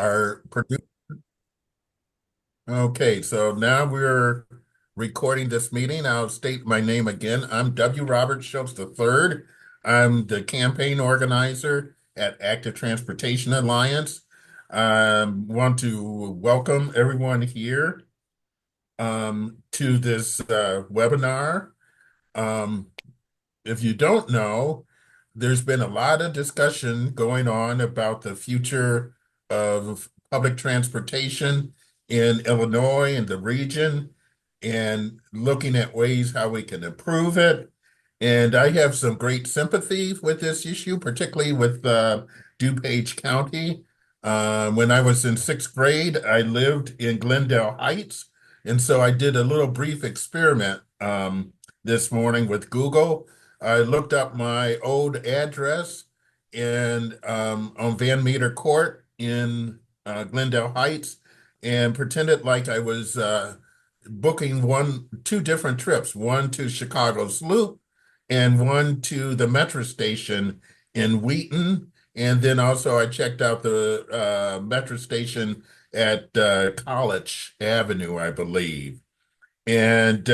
our producer. Okay, so now we're recording this meeting. I'll state my name again. I'm W. Robert Schultz III. I'm the campaign organizer at Active Transportation Alliance. I want to welcome everyone here to this webinar. Um, if you don't know, there's been a lot of discussion going on about the future of public transportation in Illinois and the region and looking at ways how we can improve it. And I have some great sympathy with this issue, particularly with DuPage County. When I was in sixth grade, I lived in Glendale Heights. And so I did a little brief experiment this morning with Google. I looked up my old address and on Van Meter Court in Glendale Heights and pretended like I was booking two different trips, one to Chicago's Loop and one to the metro station in Wheaton. And then also I checked out the metro station at College Avenue, I believe. And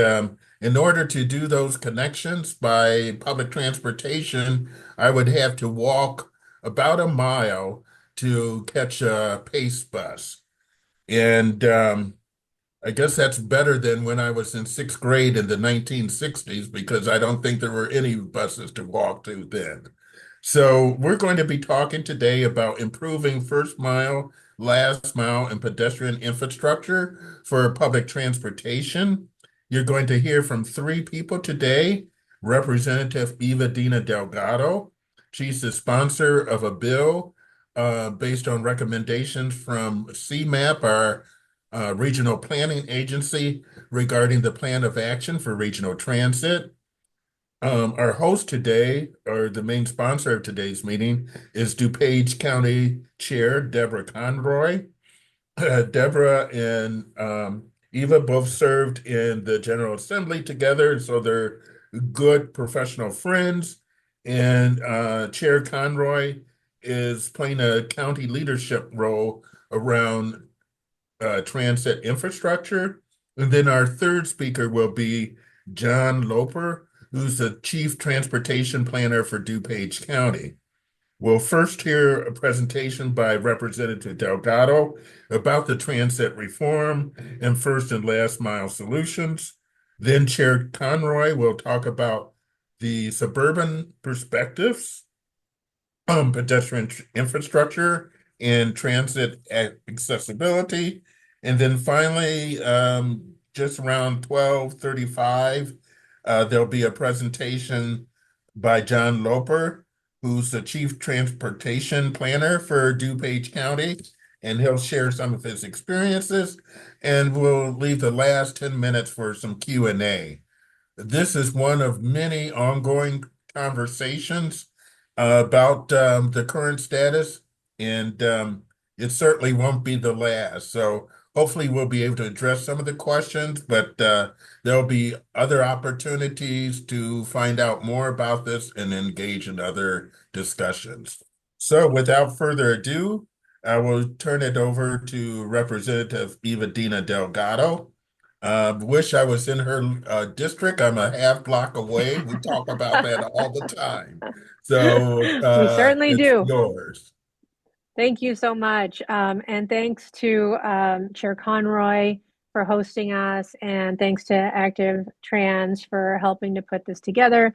in order to do those connections by public transportation, I would have to walk about a mile to catch a pace bus. And I guess that's better than when I was in sixth grade in the 1960s because I don't think there were any buses to walk to then. So we're going to be talking today about improving first mile, last mile, and pedestrian infrastructure for public transportation. You're going to hear from three people today. Representative Eva-Dina Delgado. She's the sponsor of a bill based on recommendations from CMAP, our regional planning agency, regarding the plan of action for regional transit. Our host today, or the main sponsor of today's meeting, is DuPage County Chair Deborah Conroy. Deborah and Eva both served in the General Assembly together, so they're good professional friends. And Chair Conroy is playing a county leadership role around transit infrastructure. And then our third speaker will be John Loper, who's the Chief Transportation Planner for DuPage County. We'll first hear a presentation by Representative Delgado about the transit reform and first and last mile solutions. Then Chair Conroy will talk about the suburban perspectives, pedestrian infrastructure, and transit accessibility. And then finally, just around 12:35, there'll be a presentation by John Loper, who's the Chief Transportation Planner for DuPage County, and he'll share some of his experiences, and we'll leave the last 10 minutes for some Q&A. This is one of many ongoing conversations about the current status, and it certainly won't be the last. So hopefully we'll be able to address some of the questions, but there'll be other opportunities to find out more about this and engage in other discussions. So without further ado, I will turn it over to Representative Eva-Dina Delgado. Wish I was in her district. I'm a half block away. We talk about that all the time. So We certainly it's do. yours. Thank you so much. And thanks to Chair Conroy for hosting us, and thanks to Active Trans for helping to put this together.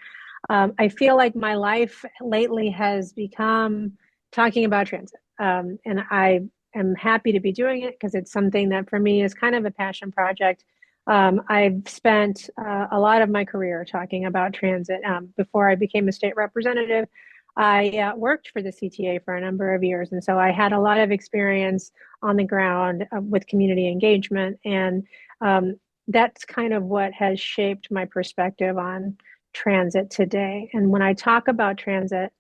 I feel like my life lately has become talking about transit. And I am happy to be doing it because it's something that for me is kind of a passion project. I've spent a lot of my career talking about transit. Before I became a state representative, I worked for the CTA for a number of years. And so I had a lot of experience on the ground with community engagement. And that's kind of what has shaped my perspective on transit today. And when I talk about transit,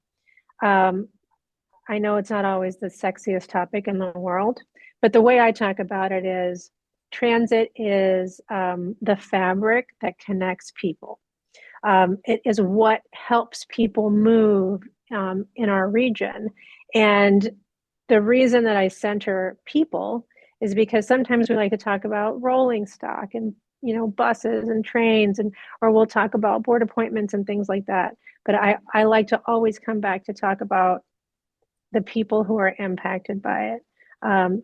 I know it's not always the sexiest topic in the world, but the way I talk about it is transit is the fabric that connects people. It is what helps people move in our region. And the reason that I center people is because sometimes we like to talk about rolling stock and buses and trains, and or we'll talk about board appointments and things like that. But I like to always come back to talk about the people who are impacted by it.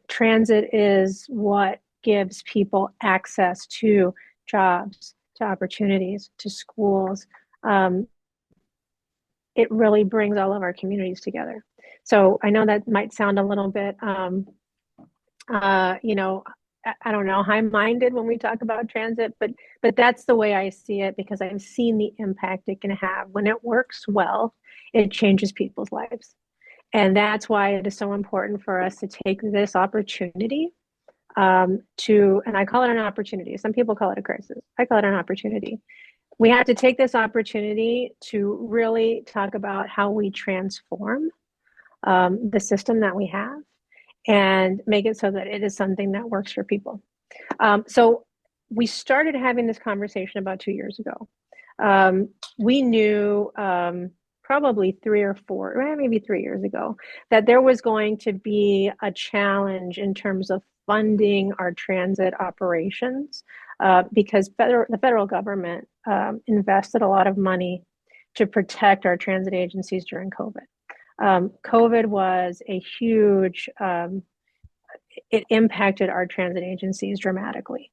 Transit is what gives people access to jobs, to opportunities, to schools. Um, it really brings all of our communities together. So I know that might sound a little bit, you know, I don't know, high-minded when we talk about transit, but that's the way I see it because I've seen the impact it can have. When it works well, it changes people's lives. And that's why it is so important for us to take this opportunity and I call it an opportunity. Some people call it a crisis. I call it an opportunity. We have to take this opportunity to really talk about how we transform the system that we have and make it so that it is something that works for people. So we started having this conversation about 2 years ago. We knew probably 3 or 4, maybe 3 years ago, that there was going to be a challenge in terms of funding our transit operations because the federal government invested a lot of money to protect our transit agencies during COVID. COVID was a huge, it impacted our transit agencies dramatically.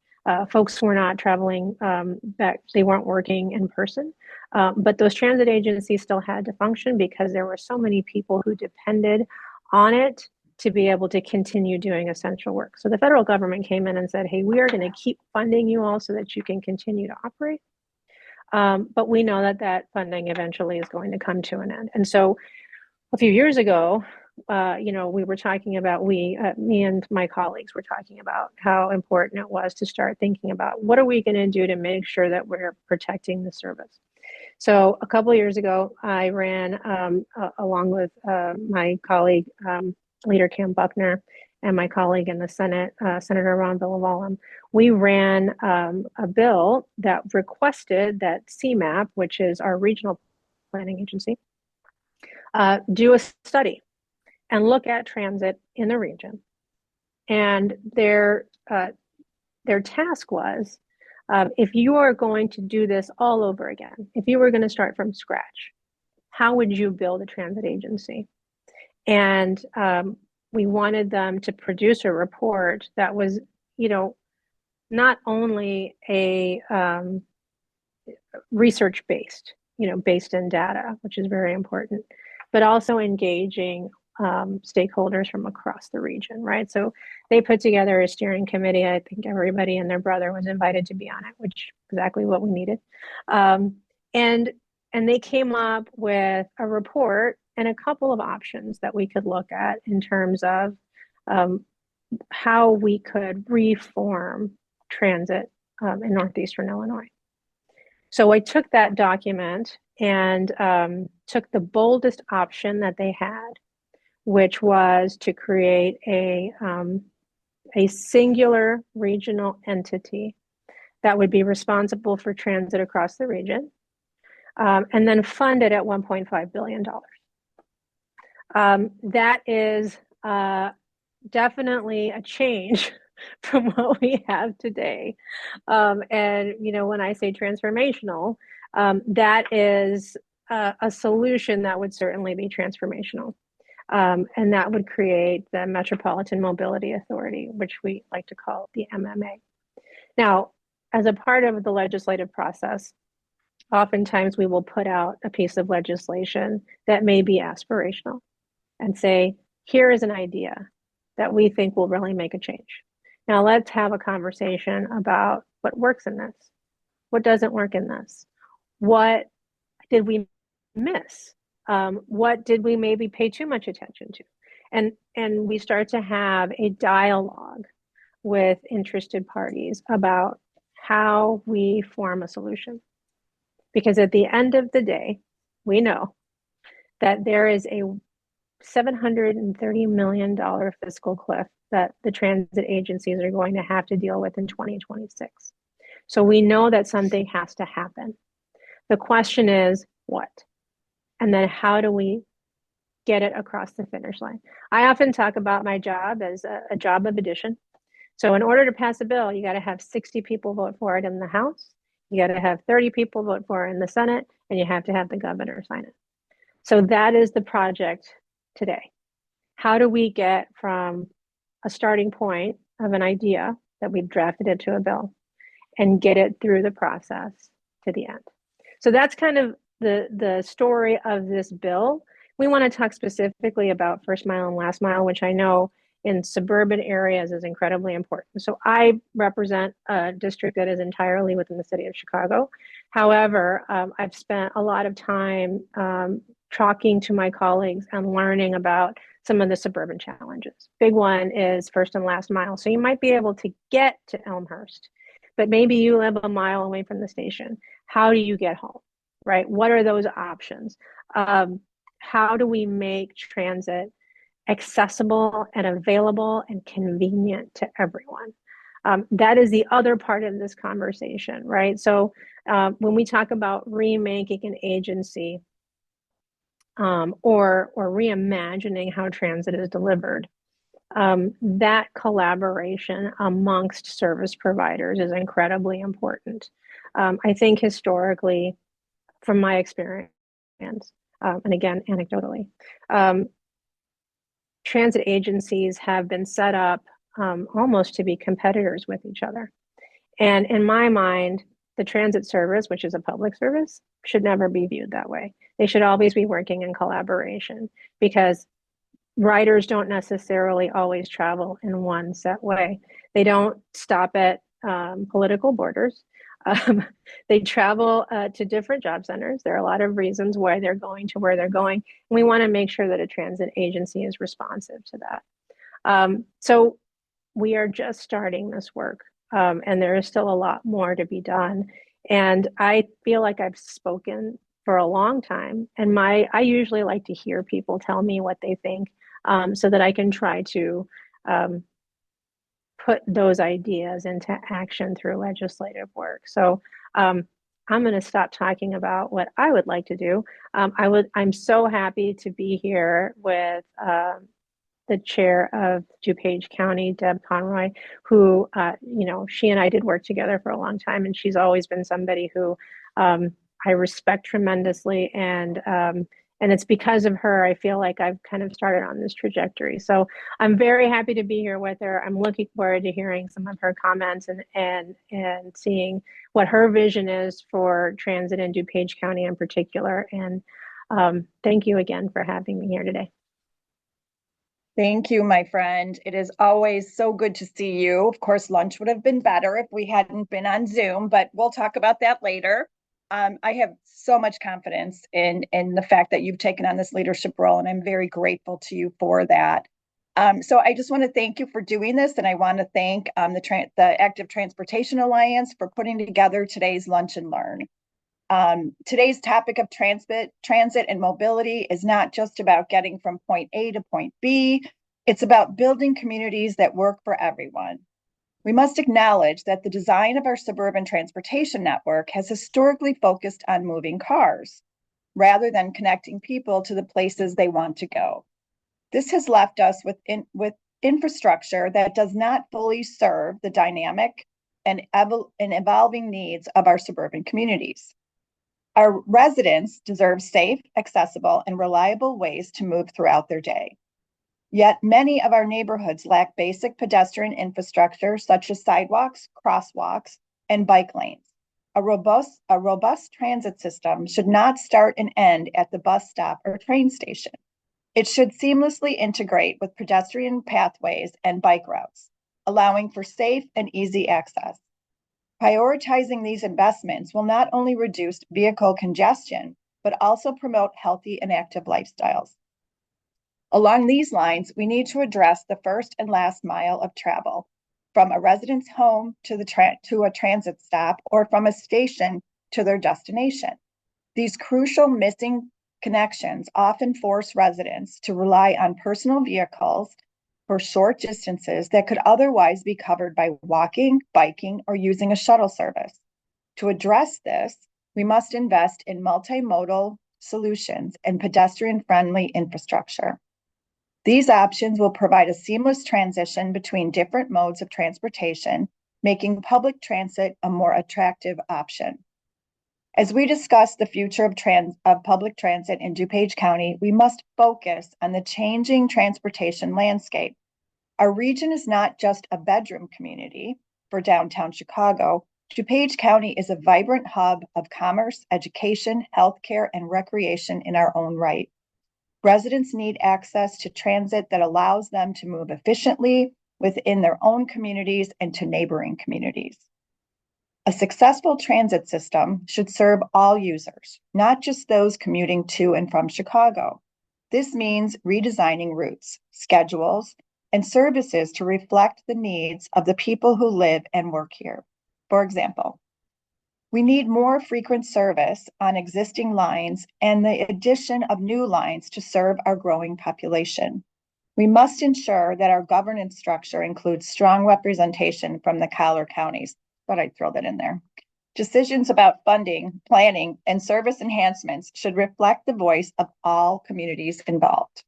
Folks were not traveling back, they weren't working in person. But those transit agencies still had to function because there were so many people who depended on it to be able to continue doing essential work. So the federal government came in and said, hey, we are going to keep funding you all so that you can continue to operate. But we know that that funding eventually is going to come to an end. And so a few years ago, we were talking about, me and my colleagues were talking about how important it was to start thinking about what are we going to do to make sure that we're protecting the service. So a couple of years ago, I ran along with my colleague, Leader Cam Buckner, and my colleague in the Senate, Senator Ron Villalobos. We ran a bill that requested that CMAP, which is our regional planning agency, do a study and look at transit in the region. And their task was, if you are going to do this all over again, if you were going to start from scratch, how would you build a transit agency? And we wanted them to produce a report that was, not only a research-based, based in data, which is very important, but also engaging stakeholders from across the region, right? So they put together a steering committee. I think everybody and their brother was invited to be on it, which is exactly what we needed. And they came up with a report and a couple of options that we could look at in terms of how we could reform transit in Northeastern Illinois. So I took that document and took the boldest option that they had, which was to create a singular regional entity that would be responsible for transit across the region, and then funded at $1.5 billion. That is definitely a change from what we have today. And, when I say transformational, that is a solution that would certainly be transformational. And that would create the Metropolitan Mobility Authority, which we like to call the MMA. Now, as a part of the legislative process, oftentimes we will put out a piece of legislation that may be aspirational and say, here is an idea that we think will really make a change. Now let's have a conversation about what works in this, what doesn't work in this, what did we miss, what did we maybe pay too much attention to, and we start to have a dialogue with interested parties about how we form a solution. Because at the end of the day, we know that there is a $730 million fiscal cliff that the transit agencies are going to have to deal with in 2026. So we know that something has to happen. The question is what? And then how do we get it across the finish line. I often talk about my job as a job of addition. So in order to pass a bill, you got to have 60 people vote for it in the House, you got to have 30 people vote for it in the Senate, and you have to have the governor sign it. So that is the project today. How do we get from a starting point of an idea that we've drafted into a bill and get it through the process to the end? So that's kind of the story of this bill. We want to talk specifically about first mile and last mile, which I know in suburban areas is incredibly important. So I represent a district that is entirely within the city of Chicago. However, I've spent a lot of time talking to my colleagues and learning about some of the suburban challenges. Big one is first and last mile. So you might be able to get to Elmhurst, but maybe you live a mile away from the station. How do you get home, right? What are those options? How do we make transit accessible and available and convenient to everyone? That is the other part of this conversation, right? So when we talk about remaking an agency or reimagining how transit is delivered, that collaboration amongst service providers is incredibly important. I think historically, from my experience, and again, anecdotally, transit agencies have been set up almost to be competitors with each other. And in my mind, the transit service, which is a public service, should never be viewed that way. They should always be working in collaboration, because riders don't necessarily always travel in one set way. They don't stop at political borders. They travel to different job centers. There are a lot of reasons why they're going to where they're going. And we want to make sure that a transit agency is responsive to that. So we are just starting this work, and there is still a lot more to be done. And I feel like I've spoken for a long time, and I usually like to hear people tell me what they think, so that I can try to put those ideas into action through legislative work. So I'm going to stop talking about what I would like to do. I'm so happy to be here with the chair of DuPage County, Deb Conroy, who, she and I did work together for a long time, and she's always been somebody who I respect tremendously, and it's because of her I feel like I've kind of started on this trajectory. So I'm very happy to be here with her. I'm looking forward to hearing some of her comments and seeing what her vision is for transit in DuPage County in particular. And thank you again for having me here today. Thank you, my friend. It is always so good to see you. Of course, lunch would have been better if we hadn't been on Zoom, but we'll talk about that later. I have so much confidence in the fact that you've taken on this leadership role, and I'm very grateful to you for that. So I just want to thank you for doing this, and I want to thank the Active Transportation Alliance for putting together today's Lunch and Learn. Today's topic of transit and mobility is not just about getting from point A to point B. It's about building communities that work for everyone. We must acknowledge that the design of our suburban transportation network has historically focused on moving cars rather than connecting people to the places they want to go. This has left us with infrastructure that does not fully serve the dynamic and evolving needs of our suburban communities. Our residents deserve safe, accessible, and reliable ways to move throughout their day. Yet many of our neighborhoods lack basic pedestrian infrastructure such as sidewalks, crosswalks, and bike lanes. A robust transit system should not start and end at the bus stop or train station. It should seamlessly integrate with pedestrian pathways and bike routes, allowing for safe and easy access. Prioritizing these investments will not only reduce vehicle congestion, but also promote healthy and active lifestyles. Along these lines, we need to address the first and last mile of travel, from a resident's home to a transit stop, or from a station to their destination. These crucial missing connections often force residents to rely on personal vehicles for short distances that could otherwise be covered by walking, biking, or using a shuttle service. To address this, we must invest in multimodal solutions and pedestrian-friendly infrastructure. These options will provide a seamless transition between different modes of transportation, making public transit a more attractive option. As we discuss the future of public transit in DuPage County, we must focus on the changing transportation landscape. Our region is not just a bedroom community for downtown Chicago. DuPage County is a vibrant hub of commerce, education, healthcare, and recreation in our own right. Residents need access to transit that allows them to move efficiently within their own communities and to neighboring communities. A successful transit system should serve all users, not just those commuting to and from Chicago. This means redesigning routes, schedules, and services to reflect the needs of the people who live and work here. For example, we need more frequent service on existing lines and the addition of new lines to serve our growing population. We must ensure that our governance structure includes strong representation from the collar counties. Thought I'd throw that in there. Decisions about funding, planning, and service enhancements should reflect the voice of all communities involved.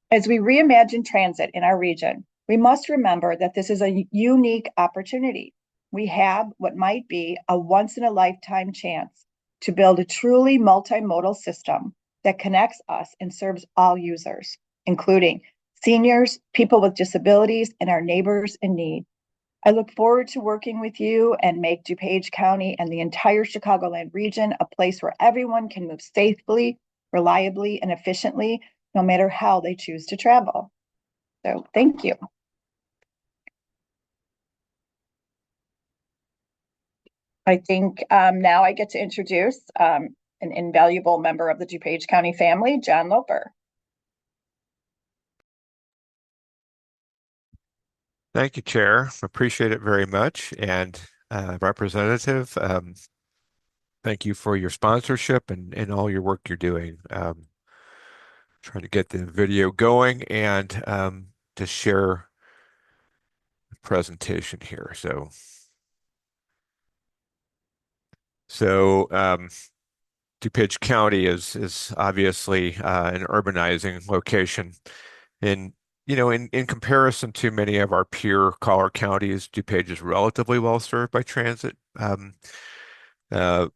As we reimagine transit in our region, we must remember that this is a unique opportunity. We have what might be a once-in-a-lifetime chance to build a truly multimodal system that connects us and serves all users, including seniors, people with disabilities, and our neighbors in need. I look forward to working with you and make DuPage County and the entire Chicagoland region a place where everyone can move safely, reliably, and efficiently, no matter how they choose to travel. So thank you. I think now I get to introduce an invaluable member of the DuPage County family, John Loper. Thank you, Chair. Appreciate it very much. And Representative, thank you for your sponsorship and all your work you're doing. Trying to get the video going and to share the presentation here. So DuPage County is obviously an urbanizing location. And in comparison to many of our peer collar counties, DuPage is relatively well served by transit.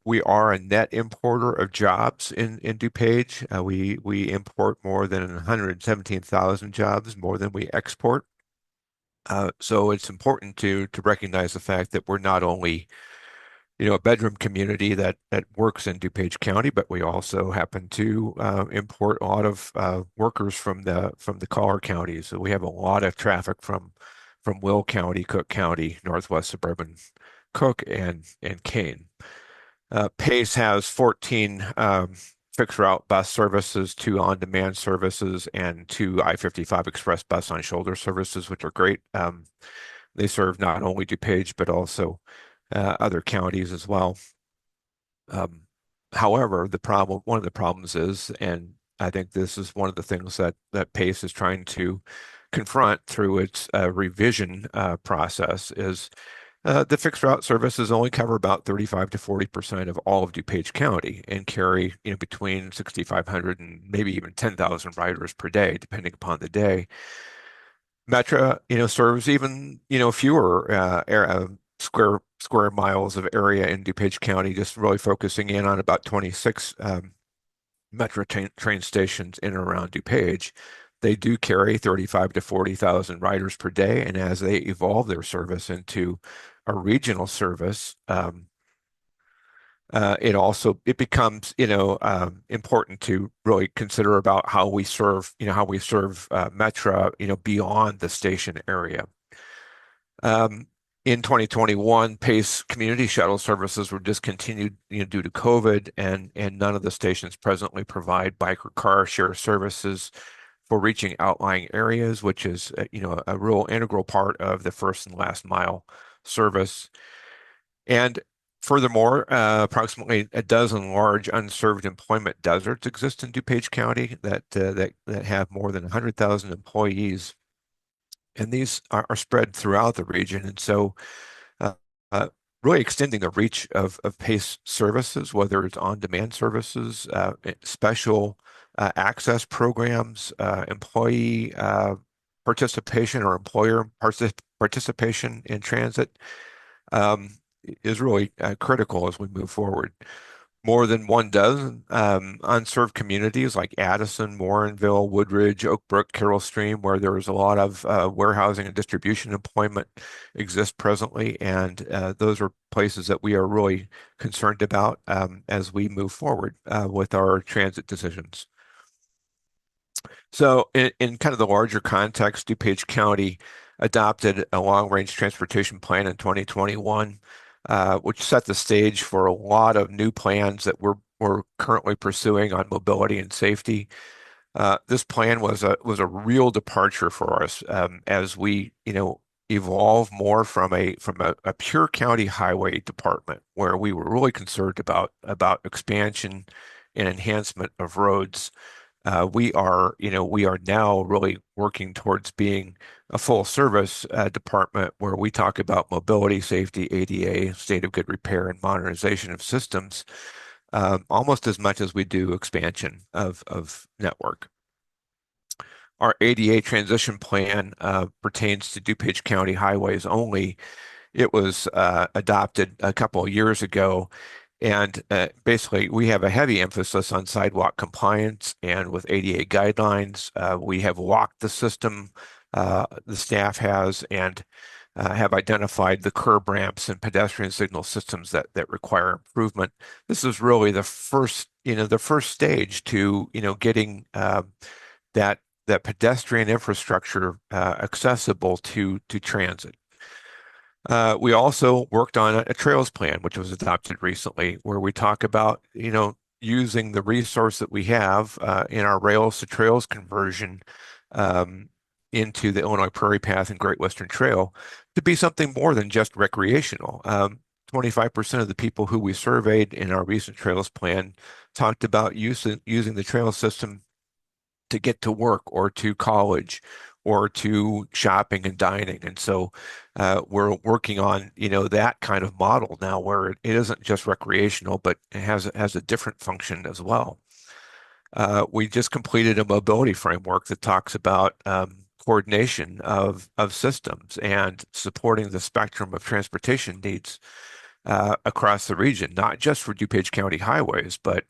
We are a net importer of jobs in DuPage. We import more than 117,000 jobs, more than we export. So it's important to recognize the fact that we're not only a bedroom community that works in DuPage County, but we also happen to import a lot of workers from the collar counties. So we have a lot of traffic from Will County, Cook County, Northwest Suburban Cook, and Kane. Pace has 14 fixed route bus services, 2 on-demand services, and 2 I-55 express bus on shoulder services, which are great. They serve not only DuPage, but also other counties as well. However, one of the problems is, and I think this is one of the things that PACE is trying to confront through its revision process, is the fixed route services only cover about 35 to 40% of all of DuPage County and carry between 6,500 and maybe even 10,000 riders per day, depending upon the day. Metra, serves even fewer square miles of area in DuPage County, just really focusing in on about 26 Metro train stations in and around DuPage. They do carry 35 to 40,000 riders per day, and as they evolve their service into a regional service, it becomes important to really consider about how we serve Metro beyond the station area. In 2021, PACE community shuttle services were discontinued due to COVID, and none of the stations presently provide bike or car share services for reaching outlying areas, which is a real integral part of the first and last mile service. And furthermore, approximately a dozen large unserved employment deserts exist in DuPage County that have more than 100,000 employees. And these are spread throughout the region. And so really extending the reach of PACE services, whether it's on-demand services, special access programs, employee participation or employer participation in transit, um, is really critical as we move forward. More than one dozen unserved communities like Addison, Warrenville, Woodridge, Oak Brook, Carroll Stream, where there is a lot of warehousing and distribution employment exist presently, and those are places that we are really concerned about as we move forward with our transit decisions. So in kind of the larger context, DuPage County adopted a long-range transportation plan in 2021, which set the stage for a lot of new plans that we're currently pursuing on mobility and safety. This plan was a real departure for us as we, evolve more from a pure county highway department where we were really concerned about expansion and enhancement of roads. We are now really working towards being a full service department where we talk about mobility, safety, ADA, state of good repair, and modernization of systems, almost as much as we do expansion of network. Our ADA transition plan pertains to DuPage County highways only. It was adopted a couple of years ago. And basically, we have a heavy emphasis on sidewalk compliance and with ADA guidelines. We have walked the system, the staff has, and have identified the curb ramps and pedestrian signal systems that require improvement. This is really the first stage to, getting that pedestrian infrastructure accessible to transit. We also worked on a trails plan, which was adopted recently, where we talk about, using the resource that we have in our rails to trails conversion into the Illinois Prairie Path and Great Western Trail to be something more than just recreational. 25% of the people who we surveyed in our recent trails plan talked about using the trail system to get to work or to college or to shopping and dining. And so we're working on, that kind of model now where it isn't just recreational, but it has a different function as well. We just completed a mobility framework that talks about coordination of systems and supporting the spectrum of transportation needs across the region, not just for DuPage County highways, but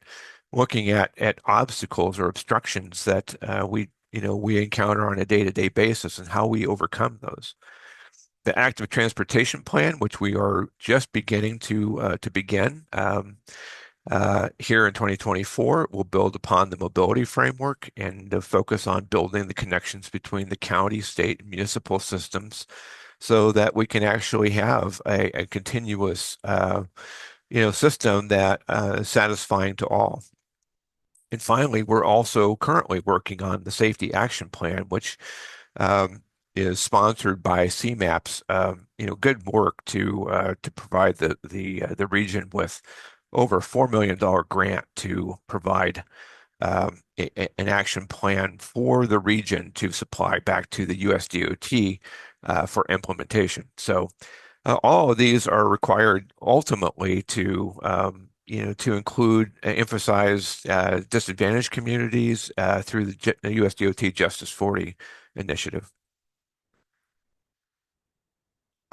looking at obstacles or obstructions that we encounter on a day-to-day basis and how we overcome those. The active transportation plan, which we are just beginning to begin here in 2024, will build upon the mobility framework and focus on building the connections between the county, state, and municipal systems so that we can actually have a continuous system that is satisfying to all. And finally, we're also currently working on the Safety Action Plan, which is sponsored by CMAPS. Good work to provide the region with over $4 million grant to provide an action plan for the region to supply back to the USDOT for implementation. So all of these are required ultimately to include, emphasize disadvantaged communities through the USDOT Justice 40 initiative.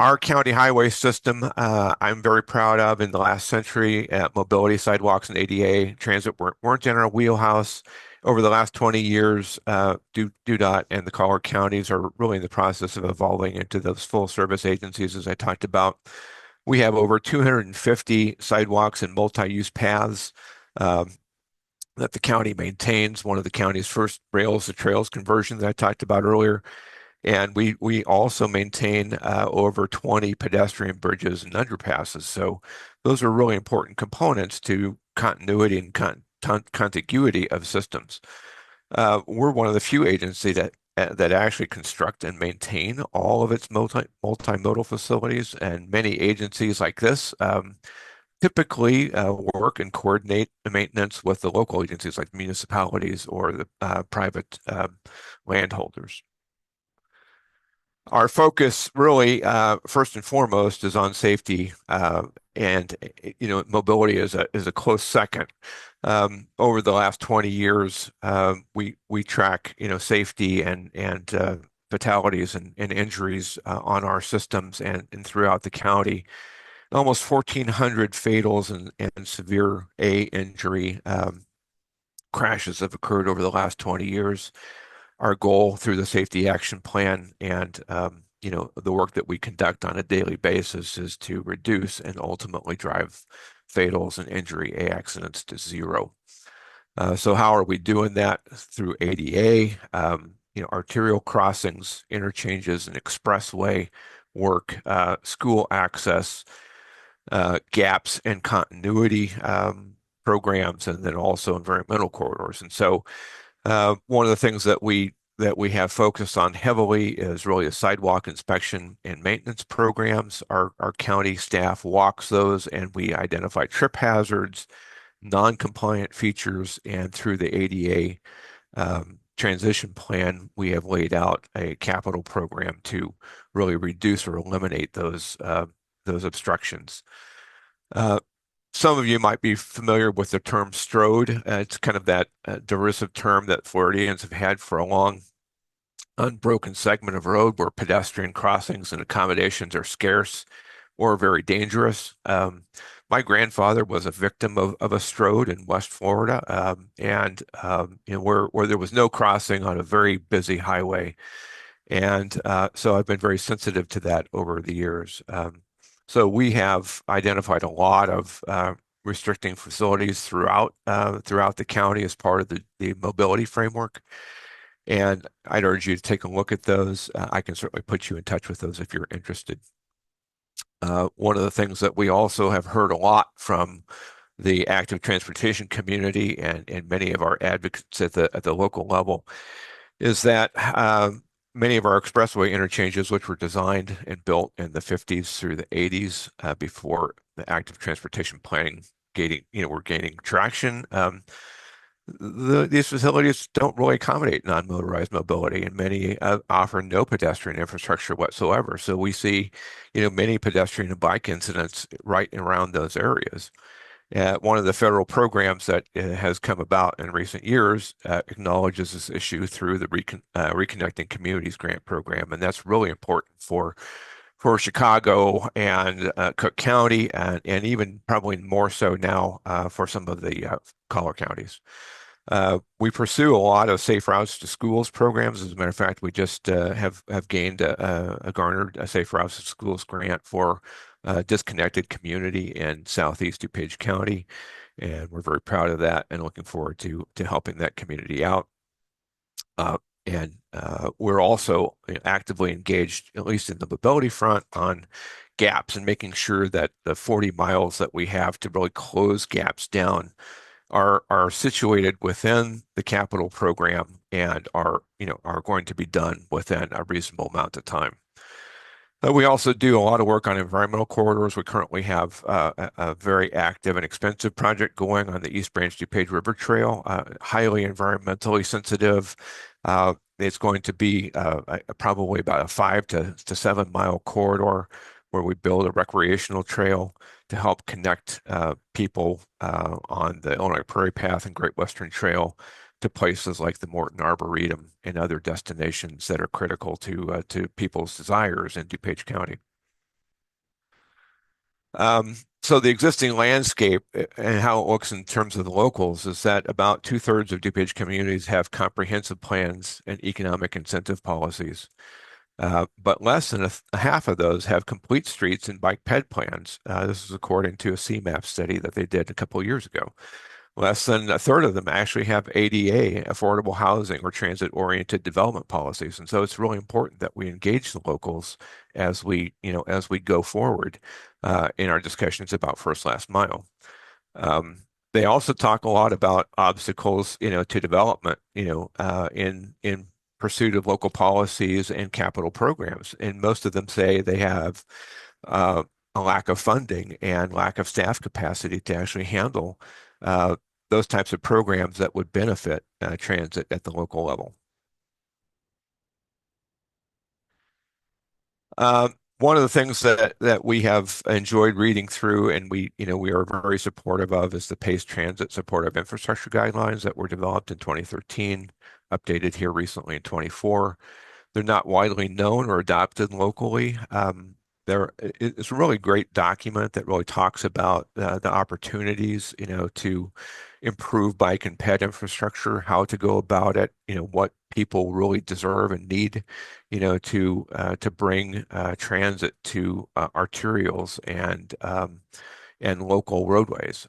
Our county highway system, I'm very proud of. In the last century, mobility, sidewalks, and ADA transit weren't in our wheelhouse. Over the last 20 years, DUDOT and the collar counties are really in the process of evolving into those full service agencies, as I talked about. We have over 250 sidewalks and multi-use paths that the county maintains, one of the county's first rails to trails conversions that I talked about earlier. And we also maintain over 20 pedestrian bridges and underpasses. So those are really important components to continuity and contiguity of systems. We're one of the few agencies that actually construct and maintain all of its multimodal facilities, and many agencies like this typically work and coordinate the maintenance with the local agencies like municipalities or the private landholders. Our focus really, first and foremost, is on safety, and mobility is a close second. Over the last 20 years, we track safety and fatalities and injuries on our systems and throughout the county. Almost 1,400 fatals and severe A injury crashes have occurred over the last 20 years. Our goal through the safety action plan and the work that we conduct on a daily basis is to reduce and ultimately drive fatals and injury accidents to zero. So how are we doing that? Through ADA, arterial crossings, interchanges, and expressway work, school access, gaps and continuity programs, and then also environmental corridors. And so one of the things that we have focused on heavily is really a sidewalk inspection and maintenance programs. Our county staff walks those, and we identify trip hazards, non-compliant features, and through the ADA transition plan, we have laid out a capital program to really reduce or eliminate those obstructions. Some of you might be familiar with the term strode. It's kind of that derisive term that Floridians have had for a long unbroken segment of road where pedestrian crossings and accommodations are scarce or very dangerous. My grandfather was a victim of a strode in West Florida, and where there was no crossing on a very busy highway. And so I've been very sensitive to that over the years. So we have identified a lot of restricting facilities throughout the county as part of the mobility framework. And I'd urge you to take a look at those. I can certainly put you in touch with those if you're interested. One of the things that we also have heard a lot from the active transportation community and many of our advocates at the local level is that many of our expressway interchanges, which were designed and built in the 50s through the 80s, before the active transportation planning were gaining traction. These facilities don't really accommodate non-motorized mobility, and many offer no pedestrian infrastructure whatsoever. So we see, many pedestrian and bike incidents right around those areas. One of the federal programs that has come about in recent years acknowledges this issue through the Reconnecting Communities Grant Program, and that's really important for Chicago and Cook County, and even probably more so now for some of the collar counties. We pursue a lot of safe routes to schools programs. As a matter of fact, we just have gained garnered a safe routes to schools grant for a disconnected community in Southeast DuPage County, and we're very proud of that and looking forward to helping that community out. And we're also actively engaged, at least in the mobility front, on gaps and making sure that the 40 miles that we have to really close gaps down are situated within the capital program and are going to be done within a reasonable amount of time. We also do a lot of work on environmental corridors. We currently have a very active and expensive project going on the East Branch DuPage River Trail, highly environmentally sensitive. It's going to be probably about a 5 to 7 mile corridor where we build a recreational trail to help connect people on the Illinois Prairie Path and Great Western Trail to places like the Morton Arboretum and other destinations that are critical to people's desires in DuPage County. So the existing landscape and how it looks in terms of the locals is that about 2/3 of DuPage communities have comprehensive plans and economic incentive policies. But less than a half of those have complete streets and bike ped plans. This is according to a CMAP study that they did a couple of years ago. Less than a third of them actually have ADA, affordable housing, or transit-oriented development policies. And so it's really important that we engage the locals as we go forward in our discussions about first last mile. They also talk a lot about obstacles, to development, in pursuit of local policies and capital programs. And most of them say they have a lack of funding and lack of staff capacity to actually handle those types of programs that would benefit transit at the local level. One of the things that we have enjoyed reading through, and we are very supportive of, is the PACE Transit Supportive Infrastructure Guidelines that were developed in 2013, updated here recently in 24. They're not widely known or adopted locally. It's a really great document that really talks about the opportunities, to improve bike and ped infrastructure, how to go about it, what people really deserve and need, to bring transit to arterials and local roadways.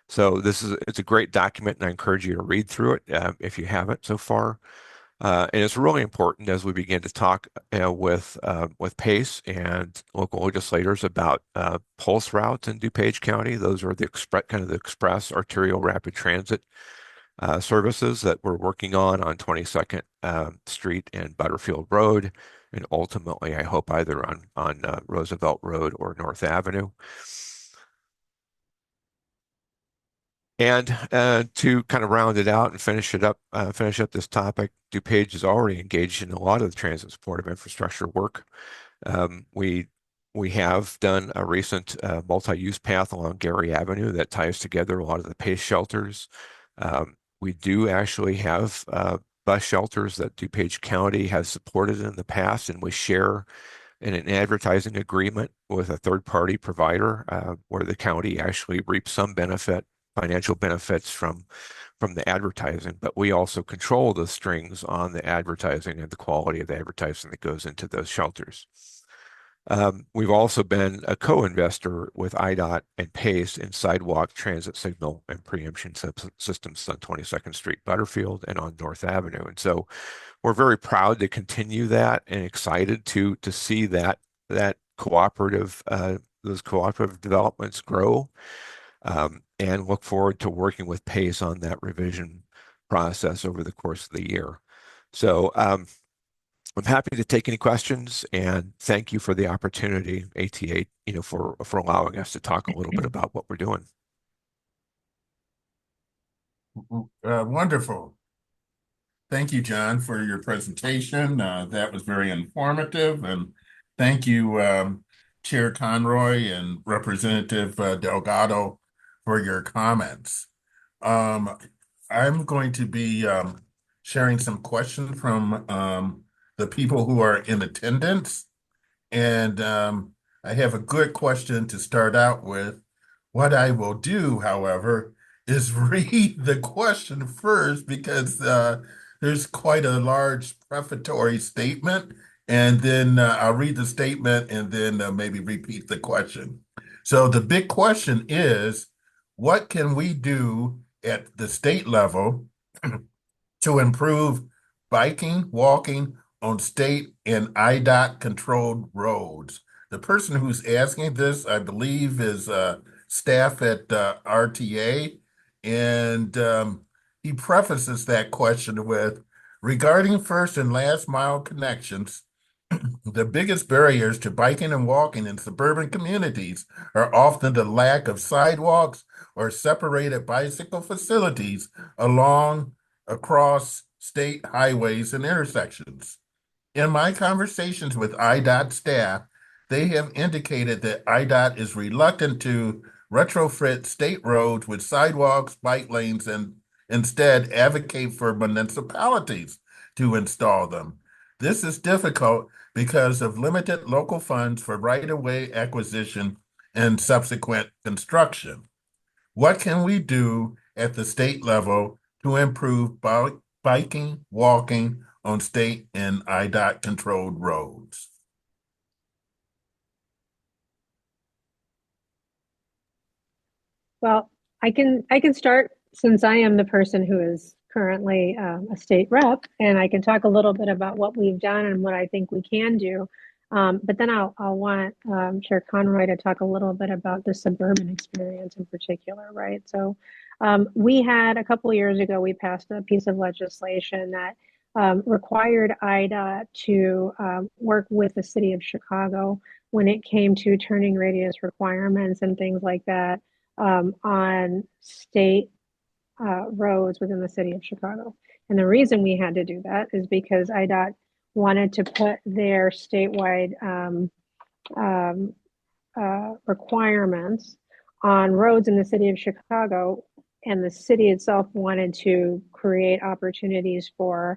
So it's a great document, and I encourage you to read through it if you haven't so far. And it's really important as we begin to talk with PACE and local legislators about pulse routes in DuPage County. Those are the express arterial rapid transit services that we're working on 22nd Street and Butterfield Road, and ultimately, I hope either on Roosevelt Road or North Avenue. And to kind of round it out and finish up this topic, DuPage is already engaged in a lot of the transit supportive infrastructure work. We have done a recent multi-use path along Gary Avenue that ties together a lot of the PACE shelters. We do actually have bus shelters that DuPage County has supported in the past, and we share in an advertising agreement with a third-party provider where the county actually reaps some financial benefits from the advertising, but we also control the strings on the advertising and the quality of the advertising that goes into those shelters. We've also been a co-investor with IDOT and PACE in sidewalk transit signal and preemption systems on 22nd Street, Butterfield, and on North Avenue. And so we're very proud to continue that and excited to see that cooperative those cooperative developments grow, and look forward to working with PACE on that revision process over the course of the year. So I'm happy to take any questions, and thank you for the opportunity, ATA, for allowing us to talk a little bit about what we're doing. Wonderful. Thank you, John, for your presentation. That was very informative. And thank you, Chair Conroy and Representative Delgado, for your comments. I'm going to be sharing some questions from the people who are in attendance. And I have a good question to start out with. What I will do, however, is read the question first because there's quite a large prefatory statement. And then I'll read the statement and then maybe repeat the question. So the big question is, what can we do at the state level to improve biking, walking on state and IDOT controlled roads? The person who's asking this, I believe, is staff at RTA, and he prefaces that question with, regarding first and last mile connections, the biggest barriers to biking and walking in suburban communities are often the lack of sidewalks or separated bicycle facilities across state highways and intersections. In my conversations with IDOT staff, they have indicated that IDOT is reluctant to retrofit state roads with sidewalks, bike lanes, and instead advocate for municipalities to install them. This is difficult because of limited local funds for right-of-way acquisition and subsequent construction. What can we do at the state level to improve biking, walking on state and IDOT controlled roads? Well, I can start since I am the person who is currently a state rep, and I can talk a little bit about what we've done and what I think we can do. But then I'll want Chair Conroy to talk a little bit about the suburban experience in particular, right? So we had a couple of years ago, we passed a piece of legislation that required IDOT to work with the city of Chicago when it came to turning radius requirements and things like that on state roads within the city of Chicago. And the reason we had to do that is because IDOT wanted to put their statewide requirements on roads in the city of Chicago, and the city itself wanted to create opportunities for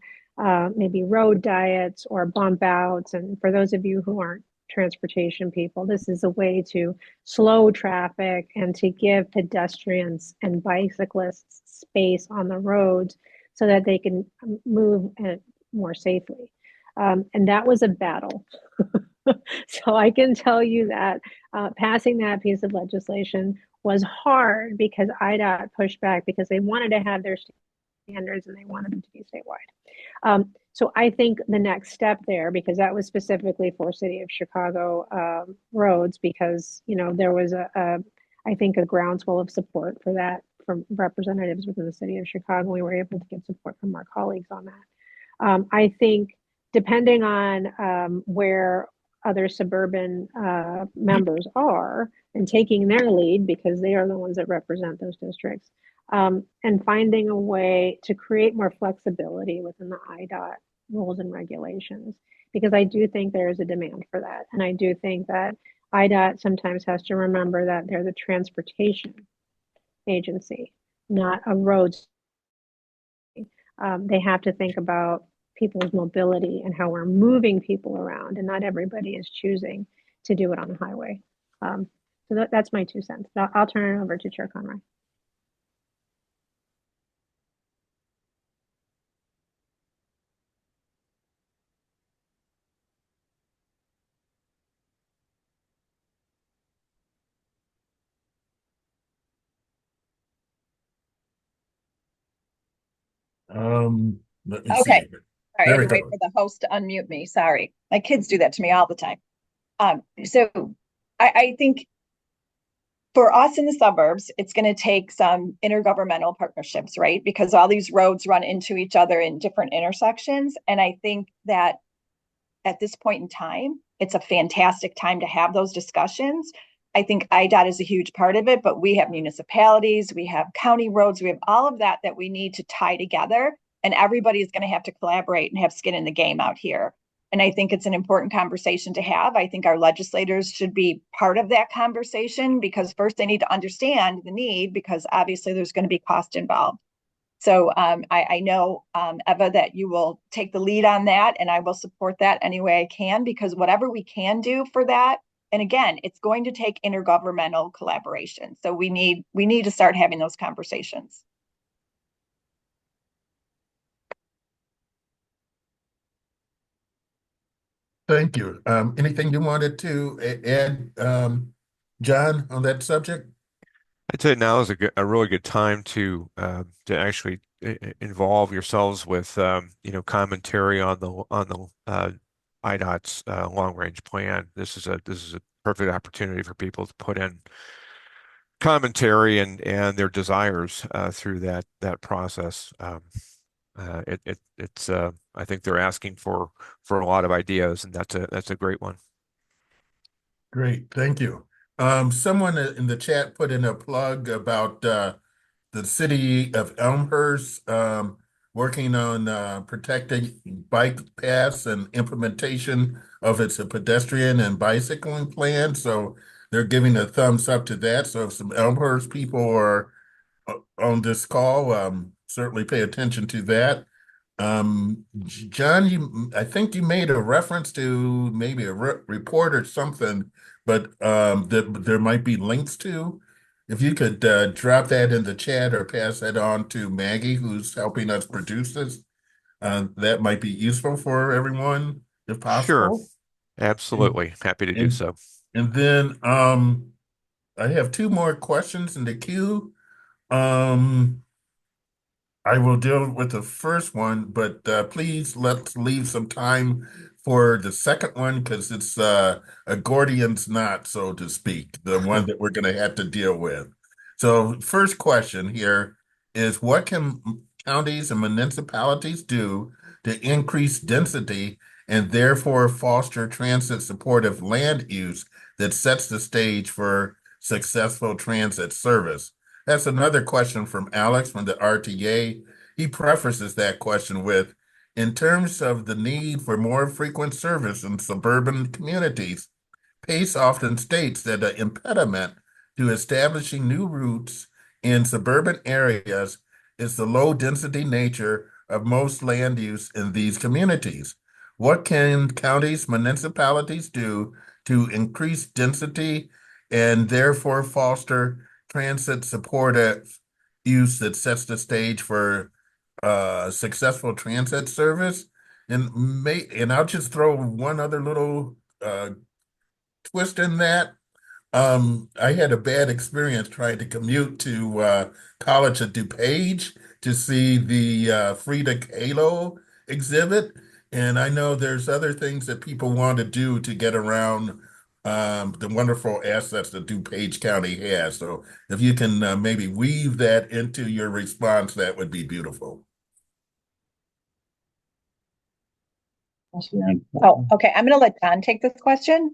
maybe road diets or bump outs. And for those of you who aren't transportation people, this is a way to slow traffic and to give pedestrians and bicyclists space on the roads so that they can move more safely. And that was a battle. So I can tell you that passing that piece of legislation was hard because IDOT pushed back because they wanted to have their standards and they wanted them to be statewide. So I think the next step there, because that was specifically for City of Chicago roads, because there was I think a groundswell of support for that from representatives within the City of Chicago. We were able to get support from our colleagues on that. I think depending on where other suburban members are and taking their lead because they are the ones that represent those districts, and finding a way to create more flexibility within the IDOT rules and regulations, because I do think there is a demand for that. And I do think that IDOT sometimes has to remember that they're the transportation agency, not a roads. They have to think about people's mobility and how we're moving people around, and not everybody is choosing to do it on the highway. So that's my 2 cents. I'll turn it over to Chair Conroy. Let me Okay. see. Sorry, I There had we to wait go. for the host to unmute me. Sorry. My kids do that to me all the time. So I think for us in the suburbs, it's going to take some intergovernmental partnerships, right? Because all these roads run into each other in different intersections. And I think that at this point in time, it's a fantastic time to have those discussions. I think IDOT is a huge part of it, but we have municipalities, we have county roads, we have all of that we need to tie together. And everybody is going to have to collaborate and have skin in the game out here. And I think it's an important conversation to have. I think our legislators should be part of that conversation because first they need to understand the need, because obviously there's going to be cost involved. So I know, Eva, that you will take the lead on that, and I will support that any way I can, because whatever we can do for that, and again, it's going to take intergovernmental collaboration. So we need to start having those conversations. Thank you. Anything you wanted to add, John, on that subject? I'd say now is a really good time to actually involve yourselves with commentary on the IDOT's long range plan. This is a perfect opportunity for people to put in commentary and their desires through that process. It's I think they're asking for a lot of ideas, and that's a great one. Great, thank you. Someone in the chat put in a plug about the city of Elmhurst working on protecting bike paths and implementation of its pedestrian and bicycling plan. So they're giving a thumbs up to that. So if some Elmhurst people are on this call, certainly pay attention to that. John, I think you made a reference to maybe a report or something, but that there might be links to. If you could drop that in the chat or pass that on to Maggie, who's helping us produce this, that might be useful for everyone, if Sure, possible. absolutely. Happy to do And so. and then I have two more questions in the queue. Um, I will deal with the first one, but please let's leave some time for the second one because it's a Gordian's knot, so to speak, the one that we're going to have to deal with. So, first question here is what can counties and municipalities do to increase density and therefore foster transit supportive land use that sets the stage for successful transit service? That's another question from Alex from the RTA. He prefaces that question with, In terms of the need for more frequent service in suburban communities, Pace often states that the impediment to establishing new routes in suburban areas is the low density nature of most land use in these communities. What can counties, municipalities do to increase density and therefore foster transit supportive use that sets the stage for successful transit service? And I'll just throw one other little twist in that. I had a bad experience trying to commute to college at DuPage to see the Frida Kahlo exhibit. And I know there's other things that people want to do to get around the wonderful assets that DuPage County has. So if you can maybe weave that into your response, that would be beautiful. Oh, okay. I'm going to let John take this question.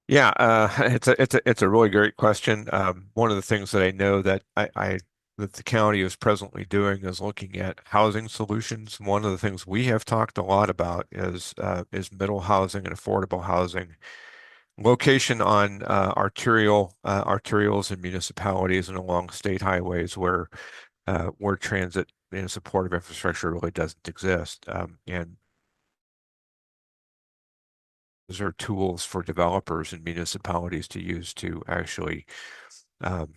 Yeah, it's a really great question. One of the things that I know that I that the county is presently doing is looking at housing solutions. One of the things we have talked a lot about is middle housing and affordable housing. Location on arterials and municipalities and along state highways where transit and supportive infrastructure really doesn't exist. And those are tools for developers and municipalities to use to actually, um,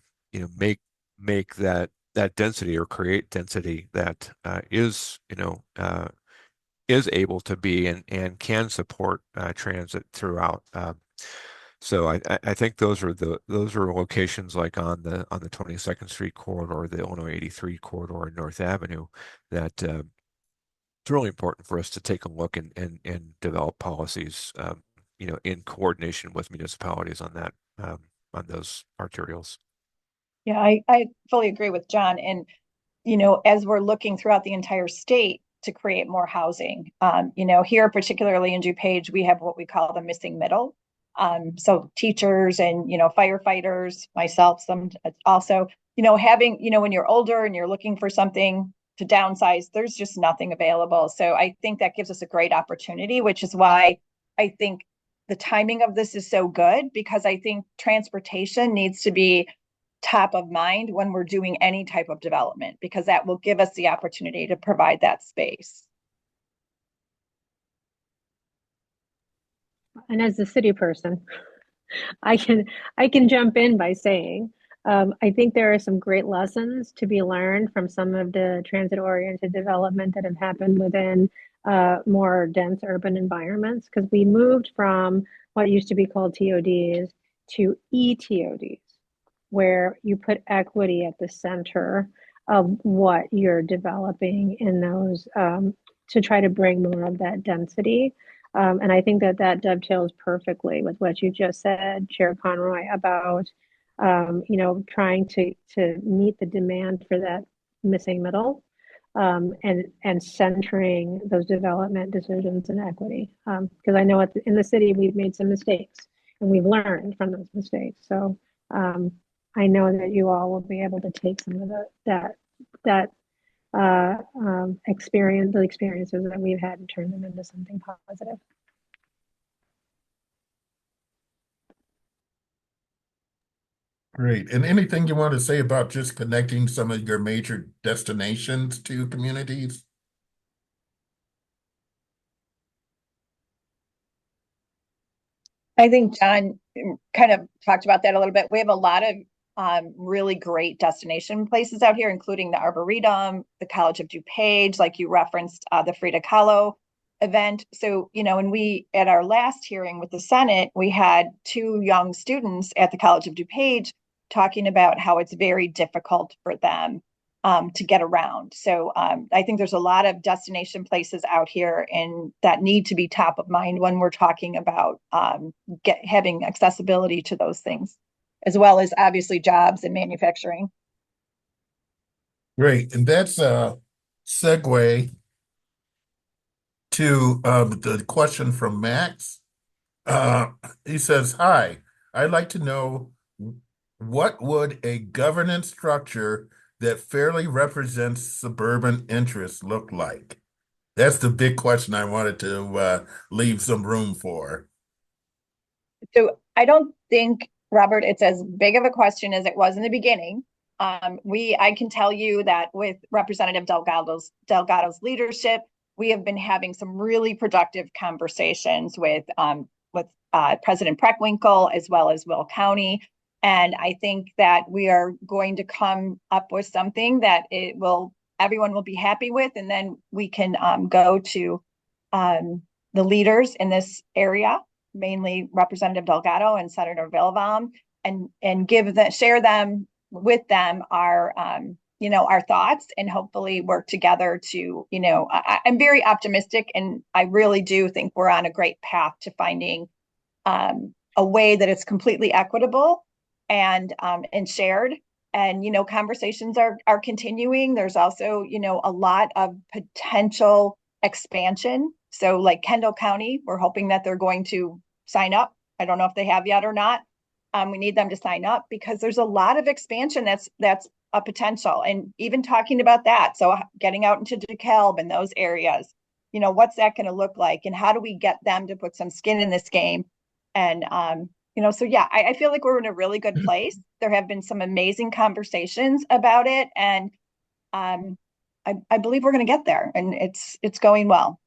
make that density or create density that is able to be and can support transit throughout. So I think those are locations like on the 22nd Street corridor, the Illinois 83 corridor, and North Avenue that it's really important for us to take a look and develop policies, in coordination with municipalities on that, on those arterials. Yeah, I fully agree with John. And, as we're looking throughout the entire state to create more housing, here, particularly in DuPage, we have what we call the missing middle. So teachers and, firefighters, myself, some also, having, when you're older and you're looking for something to downsize, there's just nothing available. So I think that gives us a great opportunity, which is why I think the timing of this is so good, because I think transportation needs to be top of mind when we're doing any type of development, because that will give us the opportunity to provide that space. And as a city person, I can jump in by saying I think there are some great lessons to be learned from some of the transit-oriented development that have happened within more dense urban environments, because we moved from what used to be called TODs to ETODs, where you put equity at the center of what you're developing in those to try to bring more of that density. And I think that dovetails perfectly with what you just said, Chair Conroy, about trying to meet the demand for that missing middle, and centering those development decisions in equity. Because I know in the city we've made some mistakes and we've learned from those mistakes. So I know that you all will be able to take some of that the experiences that we've had, and turn them into something positive. Great. And anything you want to say about just connecting some of your major destinations to communities? I think John kind of talked about that a little bit. We have a lot of really great destination places out here, including the Arboretum, the College of DuPage, like you referenced, the Frida Kahlo event. So, when we, at our last hearing with the Senate, we had two young students at the College of DuPage talking about how it's very difficult for them to get around. So I think there's a lot of destination places out here and that need to be top of mind when we're talking about having accessibility to those things, as well as obviously jobs and manufacturing. Great. And that's a segue to the question from Max. Uh, he says, "Hi, I'd like to know what would a governance structure that fairly represents suburban interests look like? That's the big question I wanted to leave some room for. So I don't think, Robert, it's as big of a question as it was in the beginning. I can tell you that with Representative Delgado's leadership, we have been having some really productive conversations with President Preckwinkle as well as Will County. And I think that we are going to come up with something that everyone will be happy with, and then we can go to the leaders in this area, mainly Representative Delgado and Senator Villalbaum, and share them with them our thoughts, and hopefully work together to, I'm very optimistic, and I really do think we're on a great path to finding a way that it's completely equitable and shared. And conversations are continuing. There's also a lot of potential expansion. So like Kendall County, we're hoping that they're going to sign up. I don't know if they have yet or not. We need them to sign up because there's a lot of expansion that's a potential, and even talking about that. So getting out into DeKalb and those areas, what's that going to look like, and how do we get them to put some skin in this game? And so yeah, I feel like we're in a really good place. There have been some amazing conversations about it, and I believe we're going to get there, and it's going well.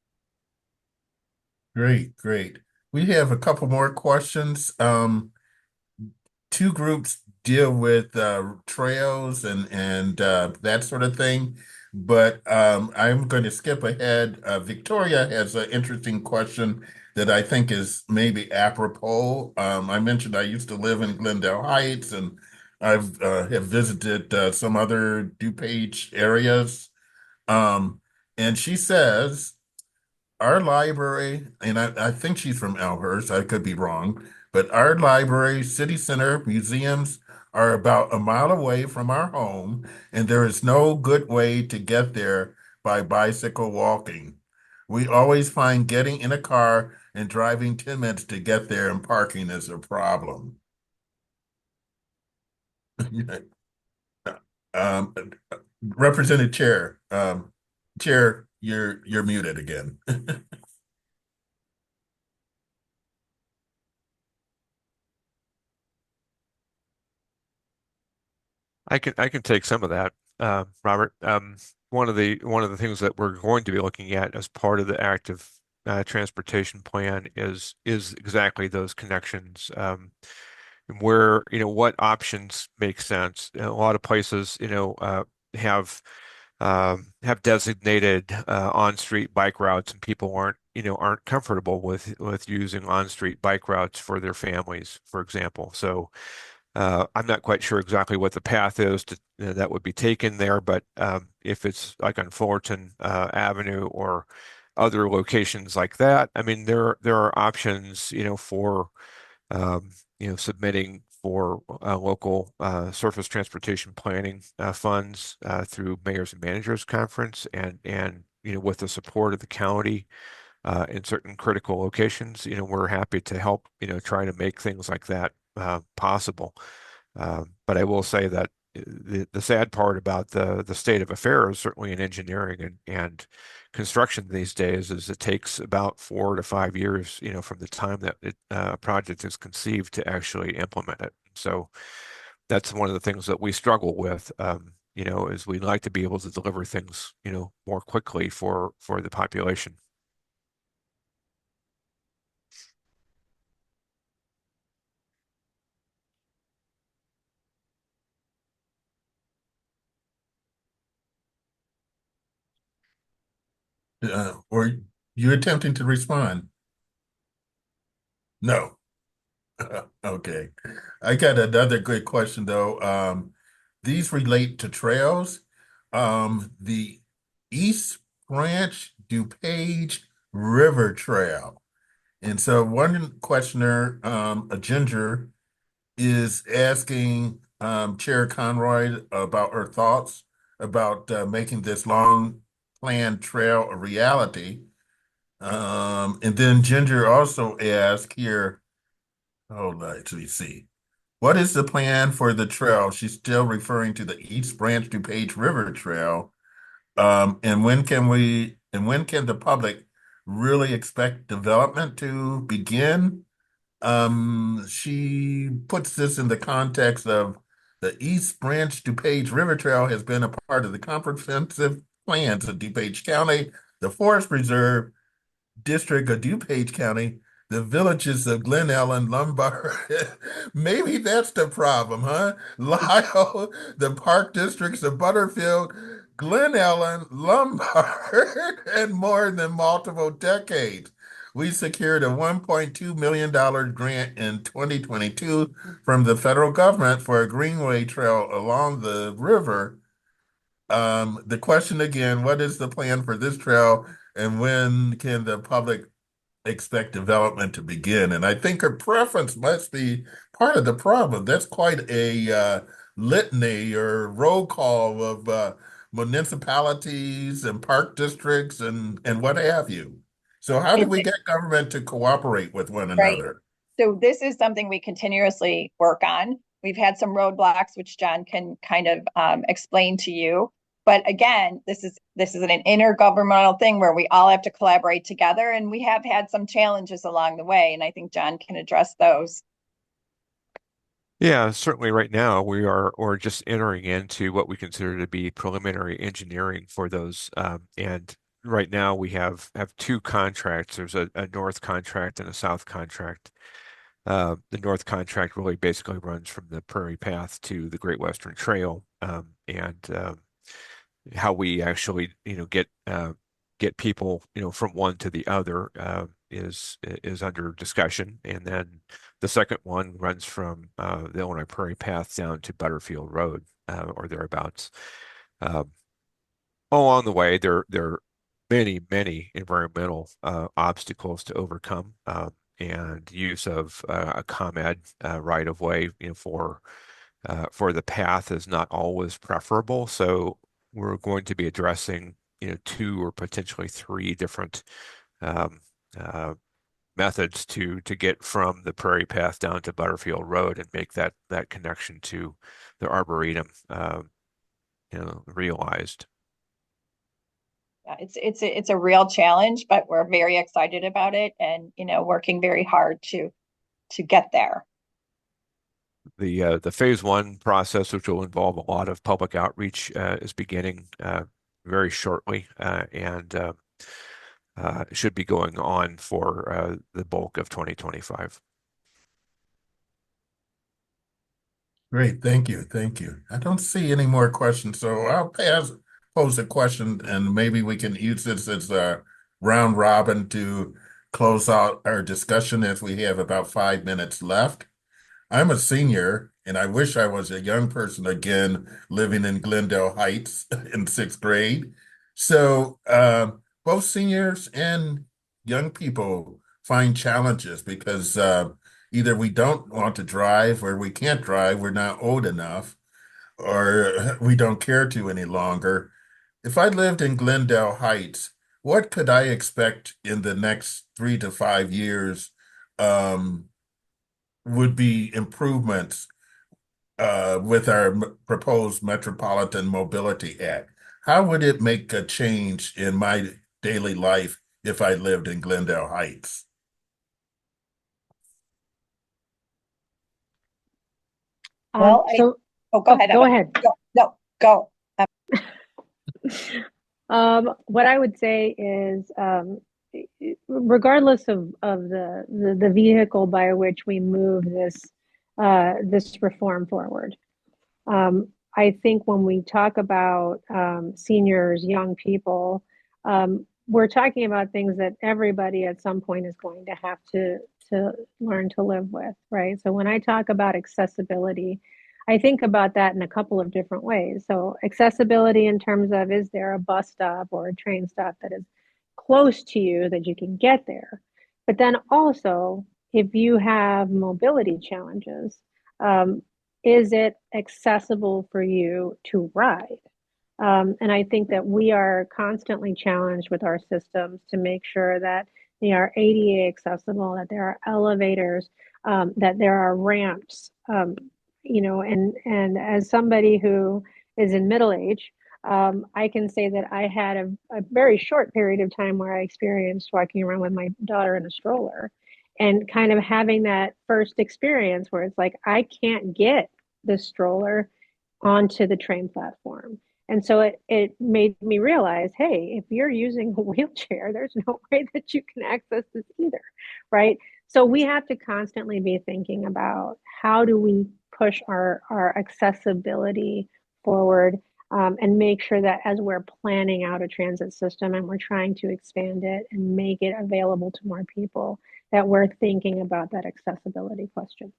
Great, great. We have a couple more questions. Two groups deal with trails and that sort of thing, but I'm going to skip ahead. Victoria has an interesting question that I think is maybe apropos. I mentioned I used to live in Glendale Heights, and I've have visited some other DuPage areas. Um, and she says, our library, and I think she's from Elmhurst, I could be wrong, but our library, city center, museums are about a mile away from our home, and there is no good way to get there by bicycle walking. We always find getting in a car and driving 10 minutes to get there and parking is a problem. Um, Representative Chair, Chair, you're muted again. I can take some of that, Robert. One of the things that we're going to be looking at as part of the active transportation plan is exactly those connections, where what options make sense. A lot of places have have designated on-street bike routes, and people aren't comfortable with using on-street bike routes for their families, for example. So I'm not quite sure exactly what the path is that would be taken there, but if it's like on Fullerton Avenue or other locations like that, I mean, there are options, for submitting for local surface transportation planning funds through Mayors and Managers Conference, and with the support of the county in certain critical locations, we're happy to help, try to make things like that possible. But I will say that the sad part about the state of affairs, certainly in engineering and construction these days, is it takes about 4 to 5 years, from the time that a project is conceived to actually implement it. So that's one of the things that we struggle with. Is we'd like to be able to deliver things, more quickly for the population. Or you attempting to respond? No. Okay. I got another good question though. These relate to trails. The East Branch DuPage River Trail. And so one questioner, a ginger, is asking Chair Conroy about her thoughts about making this long planned trail a reality. And then Ginger also asked here, hold on, let me see. What is the plan for the trail? She's still referring to the East Branch DuPage River Trail. And when can the public really expect development to begin? She puts this in the context of the East Branch DuPage River Trail has been a part of the comprehensive plans of DuPage County, the Forest Reserve District of DuPage County, the villages of Glen Ellen, Lombard. Maybe that's the problem, huh? Lyle, the park districts of Butterfield, Glen Ellen, Lombard, and more than multiple decades. We secured a $1.2 million grant in 2022 from the federal government for a greenway trail along the river. The question again, what is the plan for this trail and when can the public expect development to begin? And I think her preference must be part of the problem. That's quite a litany or roll call of municipalities and park districts and what have you. So how do It's we get government to cooperate with one right. another? So this is something we continuously work on. We've had some roadblocks, which John can kind of explain to you. But again, this is an intergovernmental thing where we all have to collaborate together, and we have had some challenges along the way, and I think John can address those. Yeah, certainly right now we're just entering into what we consider to be preliminary engineering for those. And right now we have two contracts. There's a north contract and a south contract. The north contract really basically runs from the Prairie Path to the Great Western Trail, and how we actually, get people, from one to the other, is under discussion. And then the second one runs from the Illinois Prairie Path down to Butterfield Road, or thereabouts. Uh, Along the way, there are many, many environmental obstacles to overcome, and use of a ComEd right of way, for the path is not always preferable. So we're going to be addressing, two or potentially three different um, uh, methods to get from the Prairie Path down to Butterfield Road and make that connection to the Arboretum, realized. Yeah, it's a real challenge, but we're very excited about it, and working very hard to get there. The phase one process, which will involve a lot of public outreach, is beginning very shortly, and should be going on for the bulk of 2025. Great, thank you, thank you. I don't see any more questions, so pose a question, and maybe we can use this as a round robin to close out our discussion as we have about 5 minutes left. I'm a senior, and I wish I was a young person again, living in Glendale Heights in sixth grade. So both seniors and young people find challenges because either we don't want to drive or we can't drive, we're not old enough, or we don't care to any longer. If I lived in Glendale Heights, what could I expect in the next 3 to 5 years um, would be improvements with our proposed Metropolitan Mobility Act? How would it make a change in my daily life if I lived in Glendale Heights? Well, So go ahead, go Eva. ahead. Go, no, go. What I would say is, regardless of the vehicle by which we move this reform forward, I think when we talk about seniors, young people, we're talking about things that everybody at some point is going to have to learn to live with, right? So when I talk about accessibility, I think about that in a couple of different ways. So accessibility in terms of, is there a bus stop or a train stop that is close to you that you can get there? But then also, if you have mobility challenges, um, is it accessible for you to ride? And I think that we are constantly challenged with our systems to make sure that they are ADA accessible, that there are elevators, that there are ramps, and as somebody who is in middle age, I can say that I had a very short period of time where I experienced walking around with my daughter in a stroller and kind of having that first experience where it's like, I can't get the stroller onto the train platform. And so it made me realize, hey, if you're using a wheelchair, there's no way that you can access this either, right? So we have to constantly be thinking about how do we push our accessibility forward, and make sure that as we're planning out a transit system and we're trying to expand it and make it available to more people, that we're thinking about that accessibility question.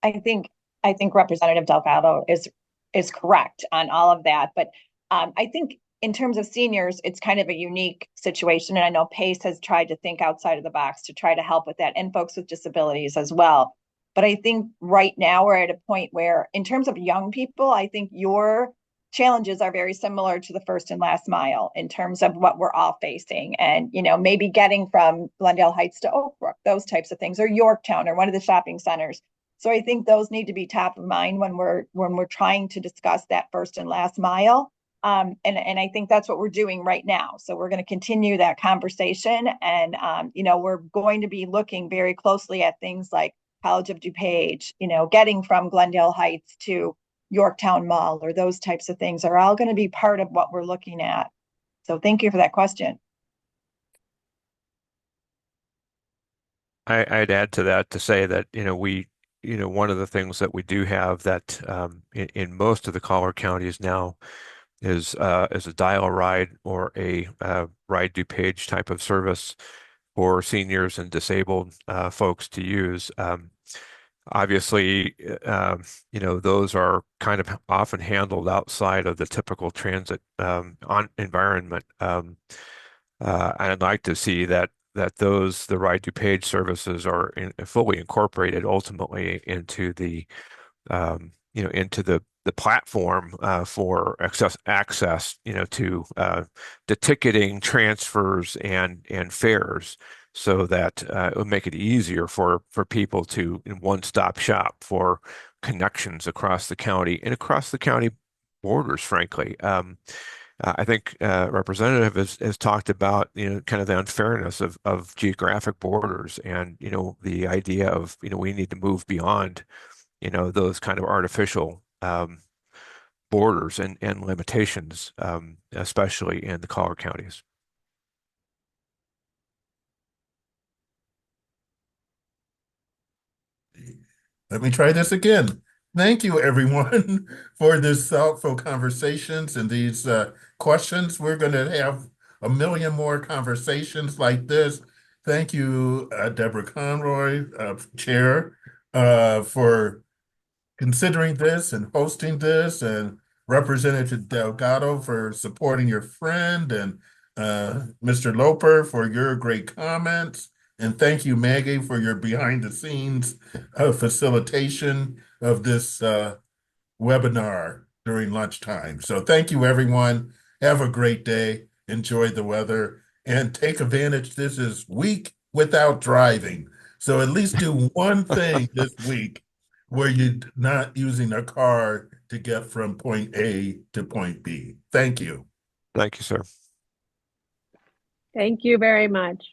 I think I think Representative Delgado is correct on all of that. But I think in terms of seniors, it's kind of a unique situation. And I know PACE has tried to think outside of the box to try to help with that, and folks with disabilities as well. But I think right now we're at a point where, in terms of young people, I think your challenges are very similar to the first and last mile in terms of what we're all facing. And, maybe getting from Glendale Heights to Oak Brook, those types of things, or Yorktown or one of the shopping centers. So I think those need to be top of mind when we're trying to discuss that first and last mile. And I think that's what we're doing right now. So we're going to continue that conversation, and we're going to be looking very closely at things like College of DuPage, getting from Glendale Heights to Yorktown Mall, or those types of things are all going to be part of what we're looking at. So thank you for that question. I'd add to that to say that, one of the things that we do have that in most of the collar counties now is a dial-a-ride or a ride DuPage type of service for seniors and disabled folks to use. Obviously, those are kind of often handled outside of the typical transit on environment. And I'd like to see that the Ride DuPage services are fully incorporated ultimately into the platform for access, to the ticketing, transfers, and fares, so that it would make it easier for people to one-stop shop for connections across the county and across the county borders, frankly. I think Representative has talked about, kind of the unfairness of geographic borders, and, the idea of, we need to move beyond, those kind of artificial borders and limitations, especially in the collar counties. Let me try this again. Thank you, everyone, for this thoughtful conversations and these questions. We're going to have a million more conversations like this. Thank you, Deborah Conroy, Chair, for considering this and hosting this, and Representative Delgado for supporting your friend, and Mr. Loper for your great comments. And thank you, Maggie, for your behind the scenes facilitation of this webinar during lunchtime. So thank you, everyone. Have a great day. Enjoy the weather and take advantage. This is week without driving. So at least do one thing this week where you're not using a car to get from point A to point B. Thank you. Thank you, sir. Thank you very much.